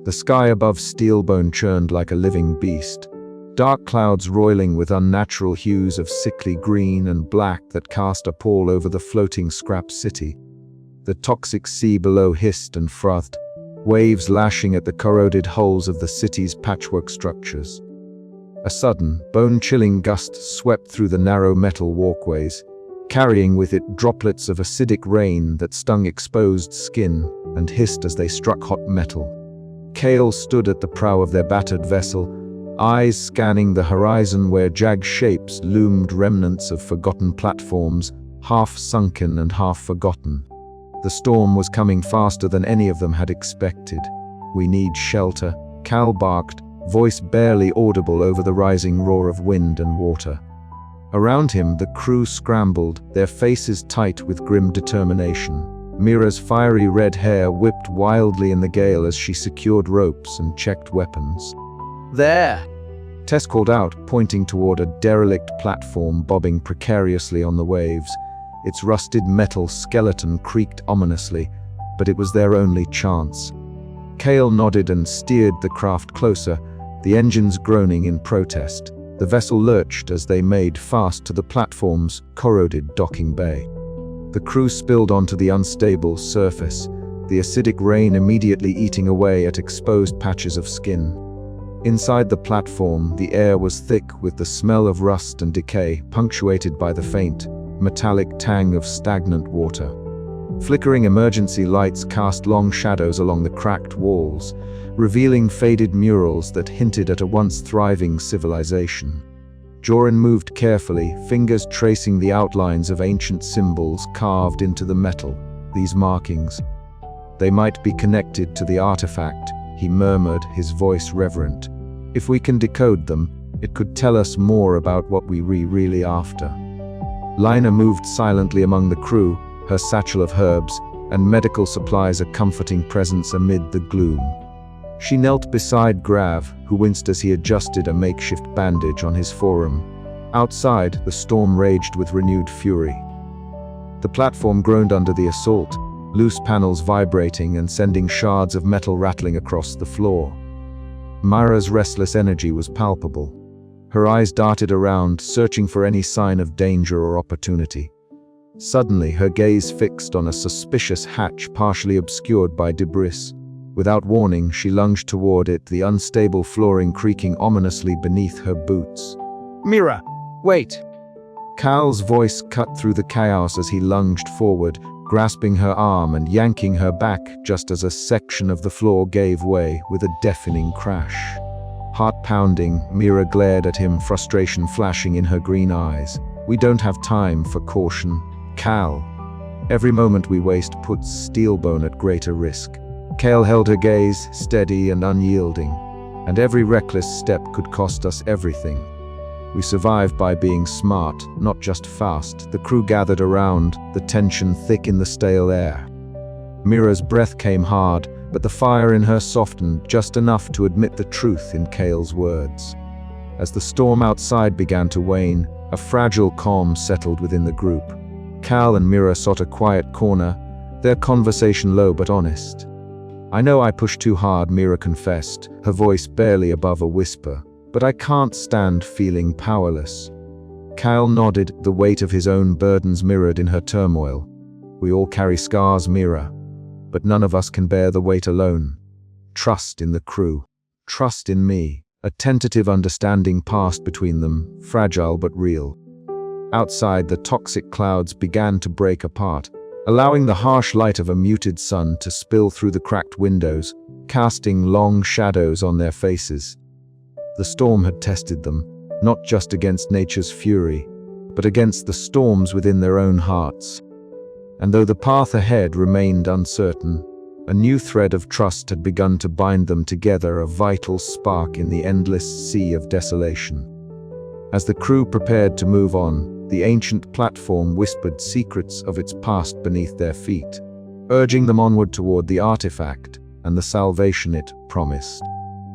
The sky above Steelbone churned like a living beast, dark clouds roiling with unnatural hues of sickly green and black that cast a pall over the floating scrap city. The toxic sea below hissed and frothed, waves lashing at the corroded hulls of the city's patchwork structures. A sudden, bone-chilling gust swept through the narrow metal walkways, carrying with it droplets of acidic rain that stung exposed skin and hissed as they struck hot metal. Kale stood at the prow of their battered vessel, eyes scanning the horizon where jagged shapes loomed, remnants of forgotten platforms, half sunken and half forgotten. The storm was coming faster than any of them had expected. "We need shelter," Cal barked, voice barely audible over the rising roar of wind and water. Around him, the crew scrambled, their faces tight with grim determination. Mira's fiery red hair whipped wildly in the gale as she secured ropes and checked weapons. "There!" Tess called out, pointing toward a derelict platform bobbing precariously on the waves. Its rusted metal skeleton creaked ominously, but it was their only chance. Kale nodded and steered the craft closer, the engines groaning in protest. The vessel lurched as they made fast to the platform's corroded docking bay. The crew spilled onto the unstable surface, the acidic rain immediately eating away at exposed patches of skin. Inside the platform, the air was thick with the smell of rust and decay, punctuated by the faint, metallic tang of stagnant water. Flickering emergency lights cast long shadows along the cracked walls, revealing faded murals that hinted at a once thriving civilization. Joran moved carefully, fingers tracing the outlines of ancient symbols carved into the metal. These markings, they might be connected to the artifact, he murmured, his voice reverent. If we can decode them, it could tell us more about what we really after. Lina moved silently among the crew, her satchel of herbs and medical supplies a comforting presence amid the gloom. She knelt beside Grav, who winced as he adjusted a makeshift bandage on his forearm. Outside, the storm raged with renewed fury. The platform groaned under the assault, loose panels vibrating and sending shards of metal rattling across the floor. Mira's restless energy was palpable. Her eyes darted around, searching for any sign of danger or opportunity. Suddenly, her gaze fixed on a suspicious hatch partially obscured by debris. Without warning, she lunged toward it, the unstable flooring creaking ominously beneath her boots. "Mira, wait!" Cal's voice cut through the chaos as he lunged forward, grasping her arm and yanking her back just as a section of the floor gave way with a deafening crash. Heart pounding, Mira glared at him, frustration flashing in her green eyes. "We don't have time for caution, Cal. Every moment we waste puts Steelbone at greater risk." Kale held her gaze, steady and unyielding. "And every reckless step could cost us everything. We survive by being smart, not just fast." The crew gathered around, the tension thick in the stale air. Mira's breath came hard, but the fire in her softened just enough to admit the truth in Kale's words. As the storm outside began to wane, a fragile calm settled within the group. Cal and Mira sought a quiet corner, their conversation low but honest. "I know I pushed too hard," Mira confessed, her voice barely above a whisper, "but I can't stand feeling powerless." Cal nodded, the weight of his own burdens mirrored in her turmoil. "We all carry scars, Mira, but none of us can bear the weight alone. Trust in the crew. Trust in me." A tentative understanding passed between them, fragile but real. Outside, the toxic clouds began to break apart, allowing the harsh light of a muted sun to spill through the cracked windows, casting long shadows on their faces. The storm had tested them, not just against nature's fury, but against the storms within their own hearts. And though the path ahead remained uncertain, a new thread of trust had begun to bind them together, a vital spark in the endless sea of desolation. As the crew prepared to move on, the ancient platform whispered secrets of its past beneath their feet, urging them onward toward the artifact and the salvation it promised.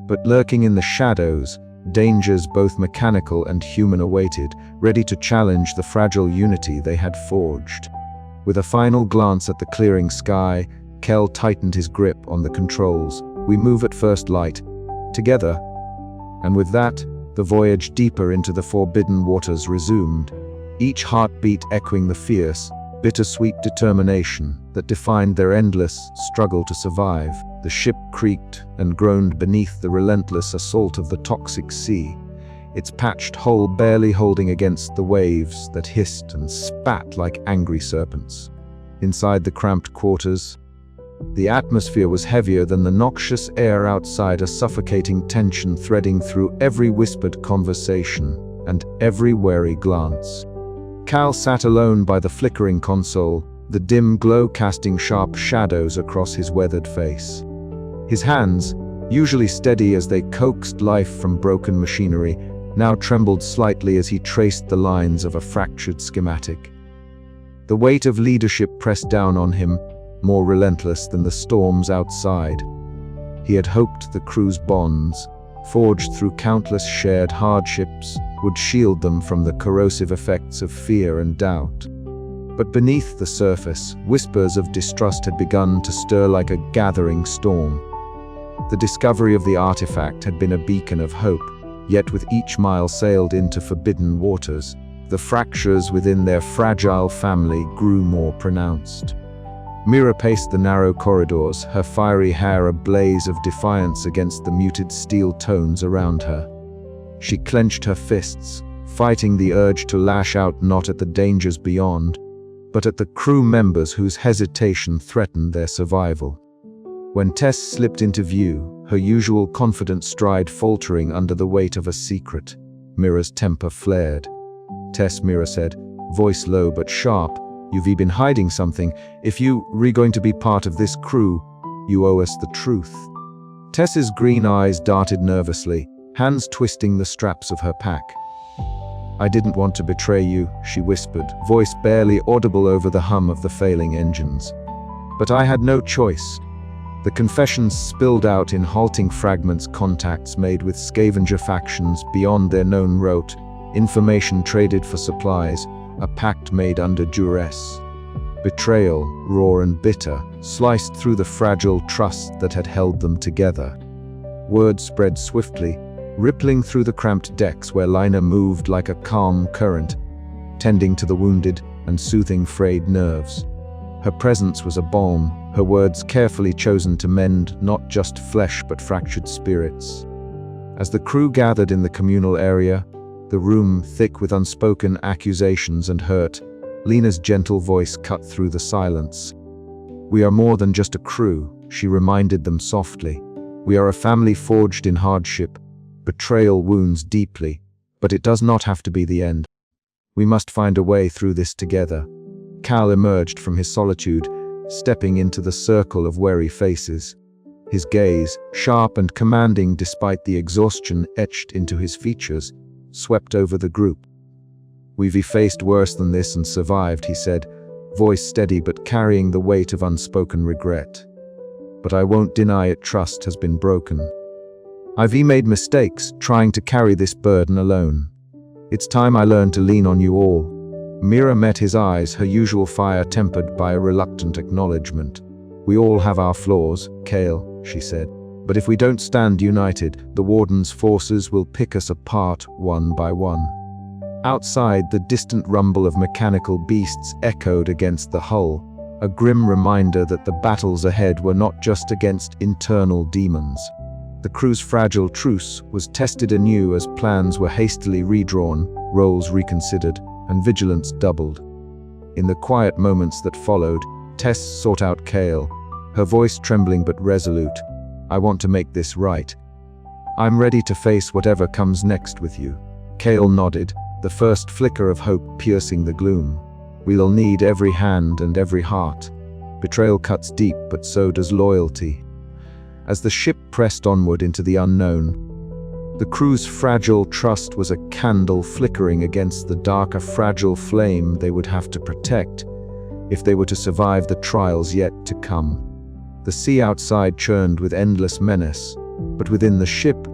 But lurking in the shadows, dangers both mechanical and human awaited, ready to challenge the fragile unity they had forged. With a final glance at the clearing sky, Kel tightened his grip on the controls, We move at first light, together. And with that, the voyage deeper into the forbidden waters resumed, each heartbeat echoing the fierce, bittersweet determination that defined their endless struggle to survive. The ship creaked and groaned beneath the relentless assault of the toxic sea, its patched hull barely holding against the waves that hissed and spat like angry serpents. Inside the cramped quarters, the atmosphere was heavier than the noxious air outside, a suffocating tension threading through every whispered conversation and every wary glance. Cal sat alone by the flickering console, the dim glow casting sharp shadows across his weathered face. His hands, usually steady as they coaxed life from broken machinery, now trembled slightly as he traced the lines of a fractured schematic. The weight of leadership pressed down on him, more relentless than the storms outside. He had hoped the crew's bonds, forged through countless shared hardships, would shield them from the corrosive effects of fear and doubt. But beneath the surface, whispers of distrust had begun to stir like a gathering storm. The discovery of the artifact had been a beacon of hope, yet with each mile sailed into forbidden waters, the fractures within their fragile family grew more pronounced. Mira paced the narrow corridors, her fiery hair a blaze of defiance against the muted steel tones around her. She clenched her fists, fighting the urge to lash out not at the dangers beyond, but at the crew members whose hesitation threatened their survival. When Tess slipped into view, her usual confident stride faltering under the weight of a secret, Mira's temper flared. "Tess," Mira said, voice low but sharp, "you've been hiding something. If you're going to be part of this crew, you owe us the truth." Tess's green eyes darted nervously, hands twisting the straps of her pack. "I didn't want to betray you," she whispered, voice barely audible over the hum of the failing engines. "But I had no choice." The confessions spilled out in halting fragments, contacts made with scavenger factions beyond their known route, information traded for supplies, a pact made under duress. Betrayal, raw and bitter, sliced through the fragile trust that had held them together. Word spread swiftly, rippling through the cramped decks where Lina moved like a calm current, tending to the wounded and soothing frayed nerves. Her presence was a balm, her words carefully chosen to mend not just flesh but fractured spirits. As the crew gathered in the communal area, the room thick with unspoken accusations and hurt, Lina's gentle voice cut through the silence. "We are more than just a crew," she reminded them softly. "We are a family forged in hardship. Betrayal wounds deeply, but it does not have to be the end. We must find a way through this together." Cal emerged from his solitude, stepping into the circle of wary faces. His gaze, sharp and commanding despite the exhaustion etched into his features, swept over the group. "We've faced worse than this and survived," he said, voice steady but carrying the weight of unspoken regret. "But I won't deny it, trust has been broken. I've made mistakes trying to carry this burden alone. It's time I learned to lean on you all." Mira met his eyes, her usual fire tempered by a reluctant acknowledgement. "We all have our flaws, Kale," she said. "But if we don't stand united, the Warden's forces will pick us apart one by one." Outside, the distant rumble of mechanical beasts echoed against the hull, a grim reminder that the battles ahead were not just against internal demons. The crew's fragile truce was tested anew as plans were hastily redrawn, roles reconsidered, and vigilance doubled. In the quiet moments that followed, Tess sought out Kale, her voice trembling but resolute. "I want to make this right. I'm ready to face whatever comes next with you." Kale nodded, the first flicker of hope piercing the gloom. "We'll need every hand and every heart. Betrayal cuts deep, but so does loyalty." As the ship pressed onward into the unknown, the crew's fragile trust was a candle flickering against the darker fragile flame they would have to protect if they were to survive the trials yet to come. The sea outside churned with endless menace, but within the ship,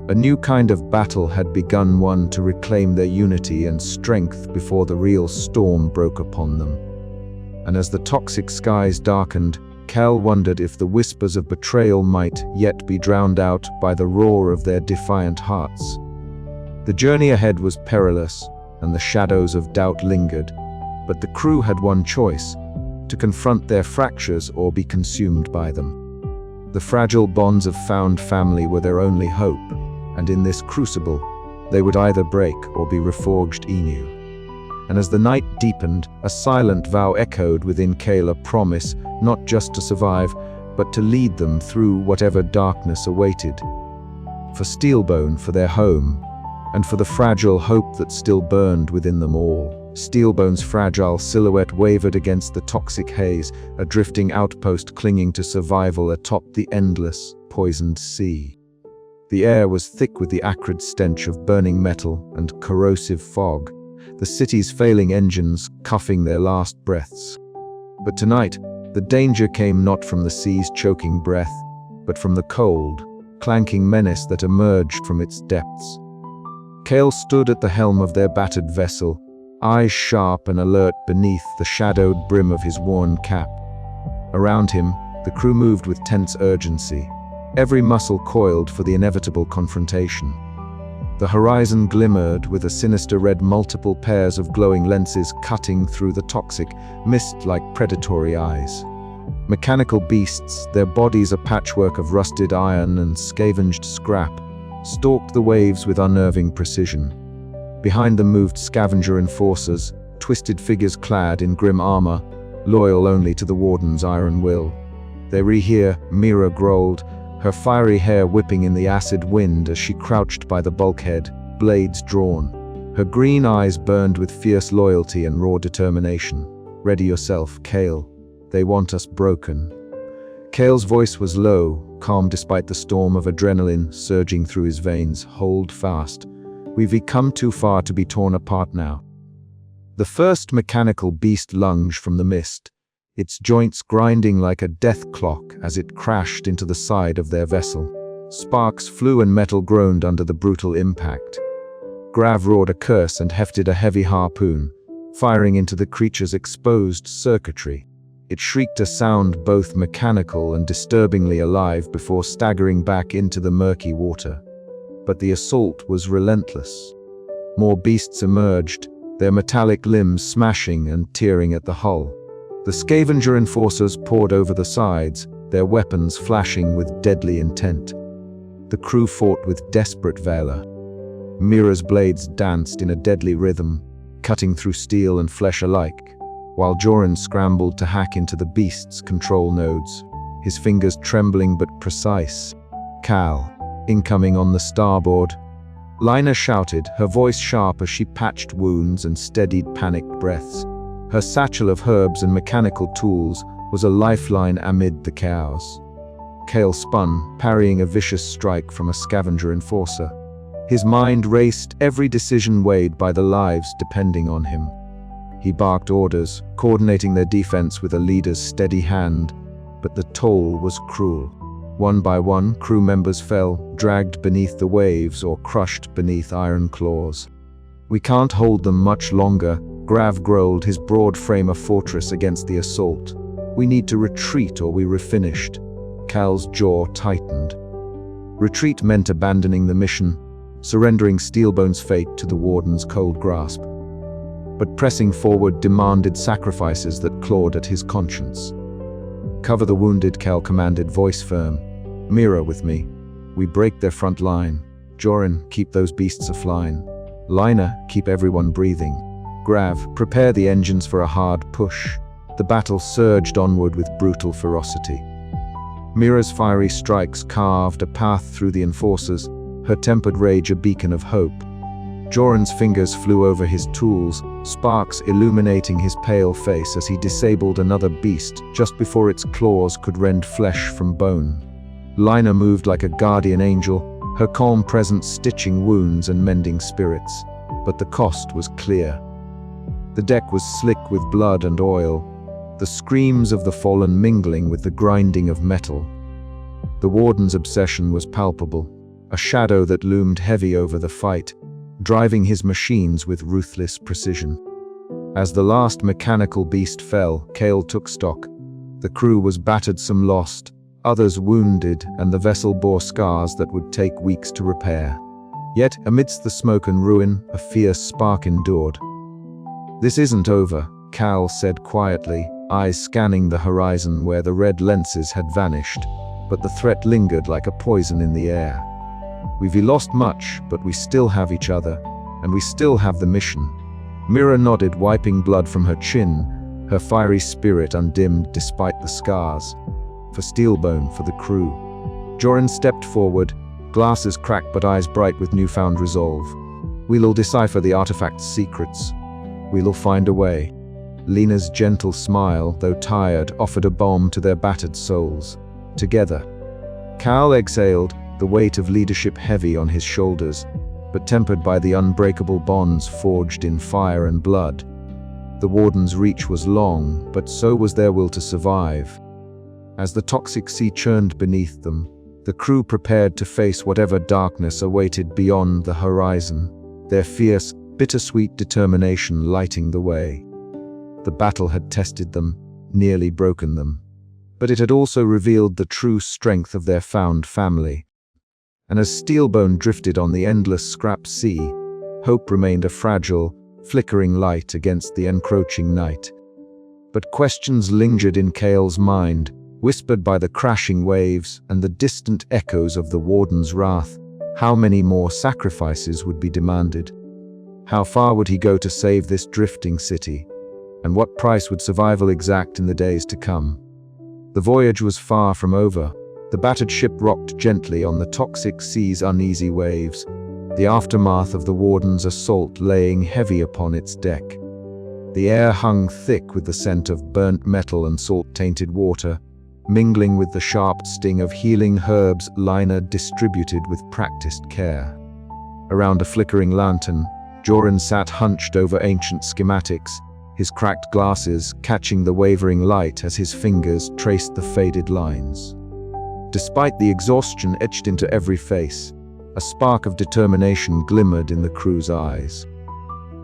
a new kind of battle had begun, one to reclaim their unity and strength before the real storm broke upon them. And as the toxic skies darkened, Cal wondered if the whispers of betrayal might yet be drowned out by the roar of their defiant hearts. The journey ahead was perilous, and the shadows of doubt lingered, but the crew had one choice: to confront their fractures or be consumed by them. The fragile bonds of found family were their only hope, and in this crucible, they would either break or be reforged anew. And as the night deepened, a silent vow echoed within Cal, a promise not just to survive, but to lead them through whatever darkness awaited. For Steelbone, for their home, and for the fragile hope that still burned within them all. Steelbone's fragile silhouette wavered against the toxic haze, a drifting outpost clinging to survival atop the endless, poisoned sea. The air was thick with the acrid stench of burning metal and corrosive fog, the city's failing engines coughing their last breaths. But tonight, the danger came not from the sea's choking breath, but from the cold, clanking menace that emerged from its depths. Cal stood at the helm of their battered vessel, eyes sharp and alert beneath the shadowed brim of his worn cap. Around him, the crew moved with tense urgency, every muscle coiled for the inevitable confrontation. The horizon glimmered with a sinister red, multiple pairs of glowing lenses cutting through the toxic mist like predatory eyes. Mechanical beasts, their bodies a patchwork of rusted iron and scavenged scrap, stalked the waves with unnerving precision. Behind them moved scavenger enforcers, twisted figures clad in grim armor, loyal only to the Warden's iron will. "They rehear," Mira growled, her fiery hair whipping in the acid wind as she crouched by the bulkhead, blades drawn. Her green eyes burned with fierce loyalty and raw determination. "Ready yourself, Cal. They want us broken." Cal's voice was low, calm despite the storm of adrenaline surging through his veins. "Hold fast. We've come too far to be torn apart now." The first mechanical beast lunged from the mist, its joints grinding like a death clock as it crashed into the side of their vessel. Sparks flew and metal groaned under the brutal impact. Grav roared a curse and hefted a heavy harpoon, firing into the creature's exposed circuitry. It shrieked a sound both mechanical and disturbingly alive before staggering back into the murky water. But the assault was relentless. More beasts emerged, their metallic limbs smashing and tearing at the hull. The scavenger enforcers poured over the sides, their weapons flashing with deadly intent. The crew fought with desperate valor. Mira's blades danced in a deadly rhythm, cutting through steel and flesh alike, while Joran scrambled to hack into the beast's control nodes, his fingers trembling but precise. "Cal, incoming on the starboard," Lina shouted, her voice sharp as she patched wounds and steadied panicked breaths. Her satchel of herbs and mechanical tools was a lifeline amid the chaos. Cal spun, parrying a vicious strike from a scavenger enforcer. His mind raced, every decision weighed by the lives depending on him. He barked orders, coordinating their defense with a leader's steady hand, but the toll was cruel. One by one, crew members fell, dragged beneath the waves or crushed beneath iron claws. "We can't hold them much longer," Grav growled, his broad frame a fortress against the assault. "We need to retreat or we're finished." Cal's jaw tightened. Retreat meant abandoning the mission, surrendering Steelbone's fate to the Warden's cold grasp. But pressing forward demanded sacrifices that clawed at his conscience. "Cover the wounded," Cal commanded, voice firm. "Mira with me. We break their front line. Joran, keep those beasts aflying. Lina, keep everyone breathing. Grav, prepare the engines for a hard push." The battle surged onward with brutal ferocity. Mira's fiery strikes carved a path through the enforcers, her tempered rage a beacon of hope. Joran's fingers flew over his tools, sparks illuminating his pale face as he disabled another beast just before its claws could rend flesh from bone. Lina moved like a guardian angel, her calm presence stitching wounds and mending spirits. But the cost was clear. The deck was slick with blood and oil, the screams of the fallen mingling with the grinding of metal. The Warden's obsession was palpable, a shadow that loomed heavy over the fight, driving his machines with ruthless precision. As the last mechanical beast fell, Cal took stock. The crew was battered, some lost, others wounded, and the vessel bore scars that would take weeks to repair. Yet, amidst the smoke and ruin, a fierce spark endured. "This isn't over," Cal said quietly, eyes scanning the horizon where the red lenses had vanished, but the threat lingered like a poison in the air. "We've lost much, but we still have each other, and we still have the mission." Mira nodded, wiping blood from her chin, her fiery spirit undimmed despite the scars. "For Steelbone, for the crew." Joran stepped forward, glasses cracked but eyes bright with newfound resolve. "We'll decipher the artifact's secrets. We'll find a way." Lena's gentle smile, though tired, offered a balm to their battered souls. Together. Cal exhaled, the weight of leadership heavy on his shoulders, but tempered by the unbreakable bonds forged in fire and blood. The Warden's reach was long, but so was their will to survive. As the toxic sea churned beneath them, the crew prepared to face whatever darkness awaited beyond the horizon, their fierce, bittersweet determination lighting the way. The battle had tested them, nearly broken them, but it had also revealed the true strength of their found family. And as Steelbone drifted on the endless scrap sea, hope remained a fragile, flickering light against the encroaching night. But questions lingered in Cale's mind, whispered by the crashing waves and the distant echoes of the Warden's wrath. How many more sacrifices would be demanded? How far would he go to save this drifting city? And what price would survival exact in the days to come? The voyage was far from over. The battered ship rocked gently on the toxic sea's uneasy waves, the aftermath of the Warden's assault laying heavy upon its deck. The air hung thick with the scent of burnt metal and salt-tainted water, mingling with the sharp sting of healing herbs Lina distributed with practiced care. Around a flickering lantern, Joran sat hunched over ancient schematics, his cracked glasses catching the wavering light as his fingers traced the faded lines. Despite the exhaustion etched into every face, a spark of determination glimmered in the crew's eyes.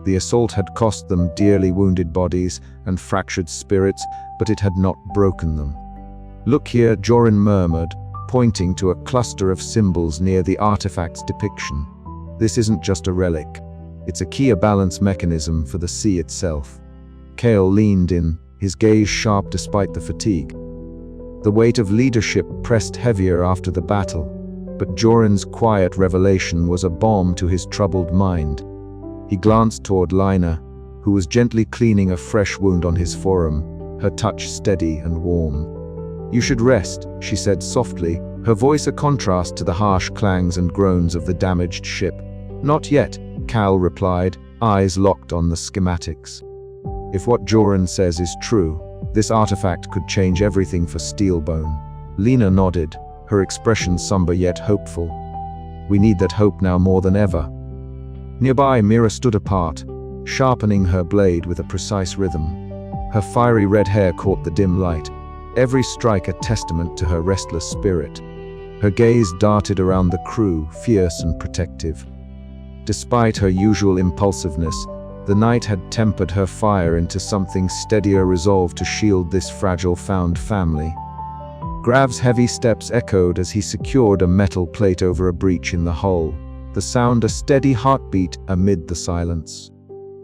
The assault had cost them dearly wounded bodies and fractured spirits, but it had not broken them. "Look here," Joran murmured, pointing to a cluster of symbols near the artifact's depiction. "This isn't just a relic. It's a key balance mechanism for the sea itself." Cale leaned in, his gaze sharp despite the fatigue. The weight of leadership pressed heavier after the battle, but Joran's quiet revelation was a balm to his troubled mind. He glanced toward Lina, who was gently cleaning a fresh wound on his forearm, her touch steady and warm. "You should rest," she said softly, her voice a contrast to the harsh clangs and groans of the damaged ship. "Not yet," Cal replied, eyes locked on the schematics. If what Joran says is true, this artifact could change everything for Steelbone. Lina nodded, her expression somber yet hopeful. "We need that hope now more than ever." Nearby, Mira stood apart, sharpening her blade with a precise rhythm. Her fiery red hair caught the dim light, every strike a testament to her restless spirit. Her gaze darted around the crew, fierce and protective. Despite her usual impulsiveness, the night had tempered her fire into something steadier, resolve to shield this fragile found family. Grav's heavy steps echoed as he secured a metal plate over a breach in the hull, the sound a steady heartbeat amid the silence.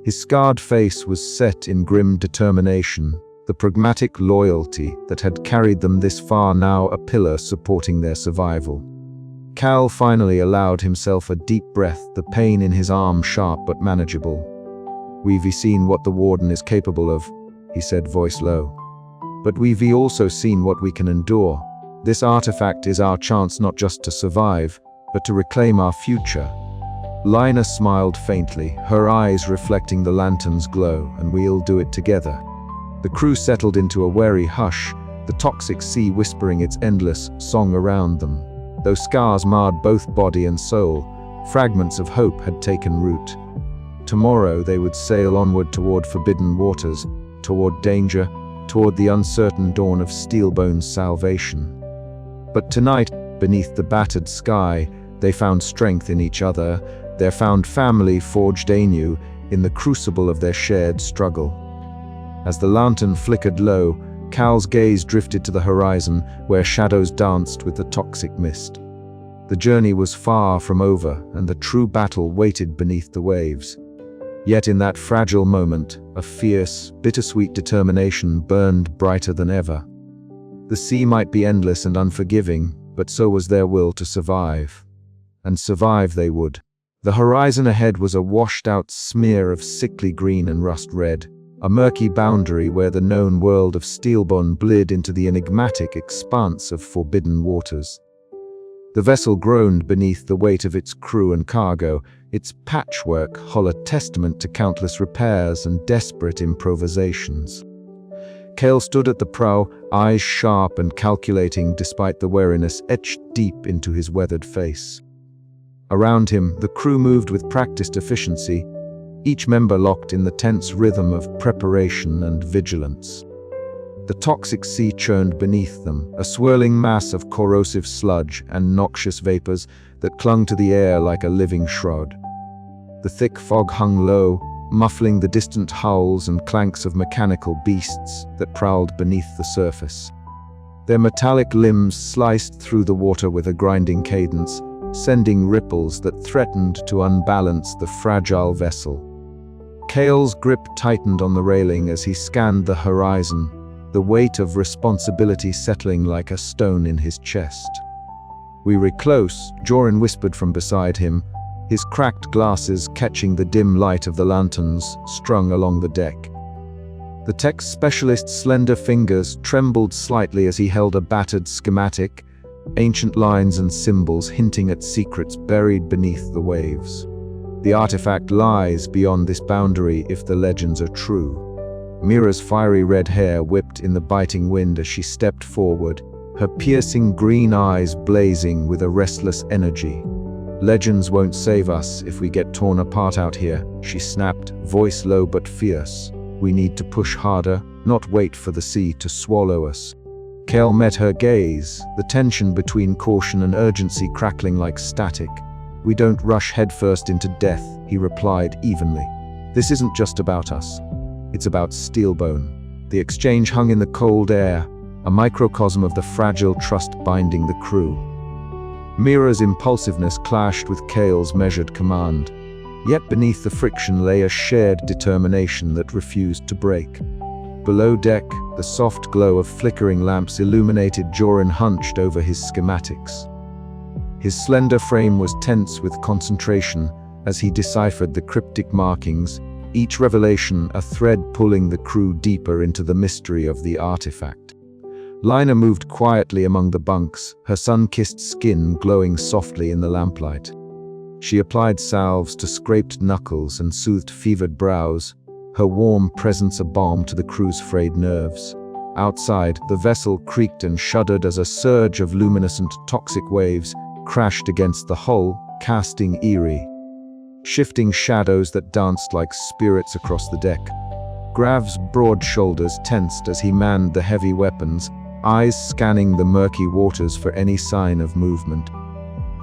His scarred face was set in grim determination, the pragmatic loyalty that had carried them this far now a pillar supporting their survival. Cal finally allowed himself a deep breath, the pain in his arm sharp but manageable. "We've seen what the Warden is capable of," he said, voice low. "But we've also seen what we can endure. This artifact is our chance not just to survive, but to reclaim our future." Lina smiled faintly, her eyes reflecting the lantern's glow, "And we'll do it together." The crew settled into a wary hush, the toxic sea whispering its endless song around them. Though scars marred both body and soul, fragments of hope had taken root. Tomorrow they would sail onward toward forbidden waters, toward danger, toward the uncertain dawn of Steelbone's salvation. But tonight, beneath the battered sky, they found strength in each other, their found family forged anew in the crucible of their shared struggle. As the lantern flickered low, Cal's gaze drifted to the horizon, where shadows danced with the toxic mist. The journey was far from over, and the true battle waited beneath the waves. Yet in that fragile moment, a fierce, bittersweet determination burned brighter than ever. The sea might be endless and unforgiving, but so was their will to survive. And survive they would. The horizon ahead was a washed-out smear of sickly green and rust red, a murky boundary where the known world of Steelbone bled into the enigmatic expanse of forbidden waters. The vessel groaned beneath the weight of its crew and cargo, its patchwork hollow testament to countless repairs and desperate improvisations. Cale stood at the prow, eyes sharp and calculating despite the wariness etched deep into his weathered face. Around him, the crew moved with practiced efficiency, each member locked in the tense rhythm of preparation and vigilance. The toxic sea churned beneath them, a swirling mass of corrosive sludge and noxious vapors that clung to the air like a living shroud. The thick fog hung low, muffling the distant howls and clanks of mechanical beasts that prowled beneath the surface. Their metallic limbs sliced through the water with a grinding cadence, sending ripples that threatened to unbalance the fragile vessel. Cale's grip tightened on the railing as he scanned the horizon, the weight of responsibility settling like a stone in his chest. "We were close," Joran whispered from beside him, his cracked glasses catching the dim light of the lanterns strung along the deck. The tech specialist's slender fingers trembled slightly as he held a battered schematic, ancient lines and symbols hinting at secrets buried beneath the waves. The artifact lies beyond this boundary if the legends are true. Mira's fiery red hair whipped in the biting wind as she stepped forward, her piercing green eyes blazing with a restless energy. "Legends won't save us if we get torn apart out here," she snapped, voice low but fierce. "We need to push harder, not wait for the sea to swallow us." Cale met her gaze, the tension between caution and urgency crackling like static. "We don't rush headfirst into death," he replied evenly. "This isn't just about us. It's about Steelbone." The exchange hung in the cold air, a microcosm of the fragile trust binding the crew. Mira's impulsiveness clashed with Cale's measured command, yet beneath the friction lay a shared determination that refused to break. Below deck, the soft glow of flickering lamps illuminated Joran hunched over his schematics. His slender frame was tense with concentration as he deciphered the cryptic markings, each revelation a thread pulling the crew deeper into the mystery of the artifact. Lina moved quietly among the bunks, her sun-kissed skin glowing softly in the lamplight. She applied salves to scraped knuckles and soothed fevered brows, her warm presence a balm to the crew's frayed nerves. Outside, the vessel creaked and shuddered as a surge of luminescent toxic waves crashed against the hull, casting eerie, shifting shadows that danced like spirits across the deck. Grav's broad shoulders tensed as he manned the heavy weapons, eyes scanning the murky waters for any sign of movement.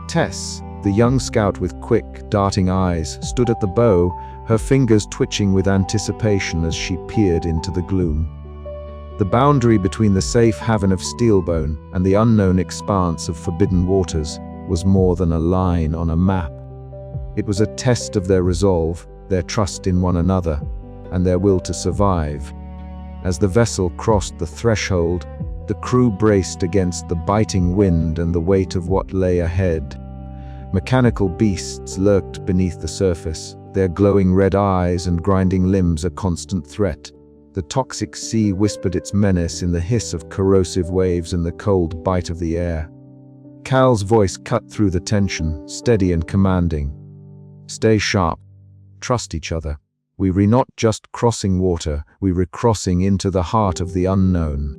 Tess, the young scout with quick, darting eyes, stood at the bow, her fingers twitching with anticipation as she peered into the gloom. The boundary between the safe haven of Steelbone and the unknown expanse of forbidden waters was more than a line on a map. It was a test of their resolve, their trust in one another, and their will to survive. As the vessel crossed the threshold, the crew braced against the biting wind and the weight of what lay ahead. Mechanical beasts lurked beneath the surface, their glowing red eyes and grinding limbs a constant threat. The toxic sea whispered its menace in the hiss of corrosive waves and the cold bite of the air. Cal's voice cut through the tension, steady and commanding. "Stay sharp. Trust each other. We were not just crossing water, we were crossing into the heart of the unknown."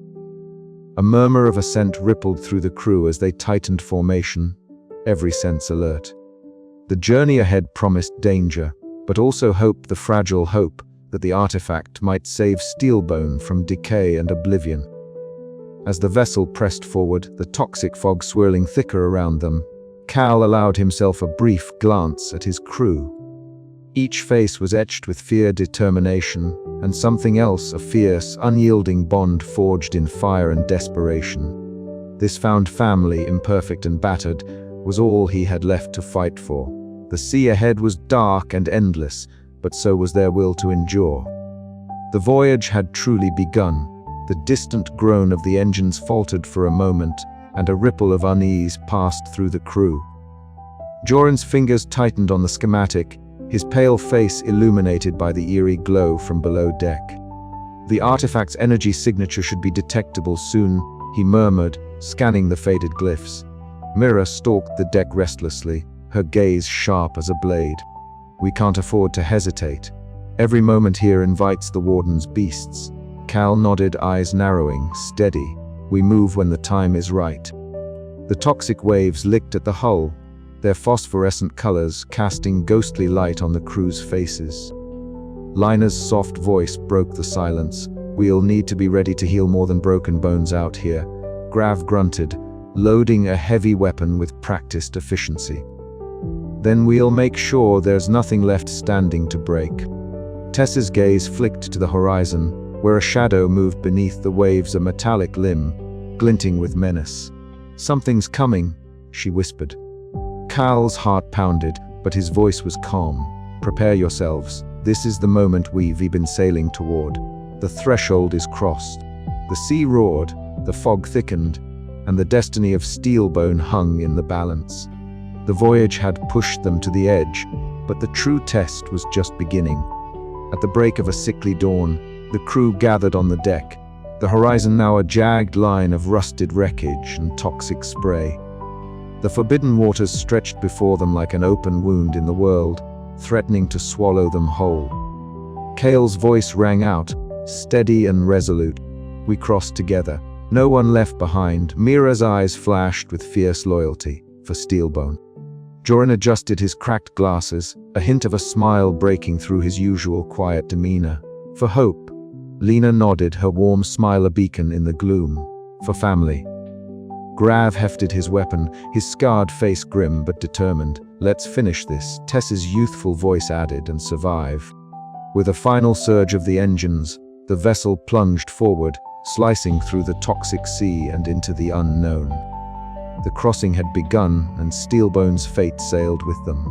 A murmur of assent rippled through the crew as they tightened formation, every sense alert. The journey ahead promised danger, but also hope, the fragile hope that the artifact might save Steelbone from decay and oblivion. As the vessel pressed forward, the toxic fog swirling thicker around them, Cal allowed himself a brief glance at his crew. Each face was etched with fear, determination, and something else, a fierce, unyielding bond forged in fire and desperation. This found family, imperfect and battered, was all he had left to fight for. The sea ahead was dark and endless, but so was their will to endure. The voyage had truly begun. The distant groan of the engines faltered for a moment, and a ripple of unease passed through the crew. Joran's fingers tightened on the schematic, his pale face illuminated by the eerie glow from below deck. The artifact's energy signature should be detectable soon, he murmured, scanning the faded glyphs. Mira stalked the deck restlessly, her gaze sharp as a blade. We can't afford to hesitate. Every moment here invites the Warden's beasts. Cal nodded, eyes narrowing, steady. We move when the time is right. The toxic waves licked at the hull, their phosphorescent colors casting ghostly light on the crew's faces. Lina's soft voice broke the silence. We'll need to be ready to heal more than broken bones out here. Grav grunted, loading a heavy weapon with practiced efficiency. Then we'll make sure there's nothing left standing to break. Tess's gaze flicked to the horizon, where a shadow moved beneath the waves, a metallic limb, glinting with menace. Something's coming, she whispered. Cal's heart pounded, but his voice was calm. Prepare yourselves. This is the moment we've been sailing toward. The threshold is crossed. The sea roared, the fog thickened, and the destiny of Steelbone hung in the balance. The voyage had pushed them to the edge, but the true test was just beginning. At the break of a sickly dawn, the crew gathered on the deck, the horizon now a jagged line of rusted wreckage and toxic spray. The forbidden waters stretched before them like an open wound in the world, threatening to swallow them whole. Cale's voice rang out, steady and resolute. We crossed together, no one left behind. Mira's eyes flashed with fierce loyalty for Steelbone. Joran adjusted his cracked glasses, a hint of a smile breaking through his usual quiet demeanor. For hope. Lina nodded, her warm smile a beacon in the gloom. For family. Grav hefted his weapon, his scarred face grim but determined. Let's finish this, Tess's youthful voice added, and survive. With a final surge of the engines, the vessel plunged forward, slicing through the toxic sea and into the unknown. The crossing had begun, and Steelbone's fate sailed with them.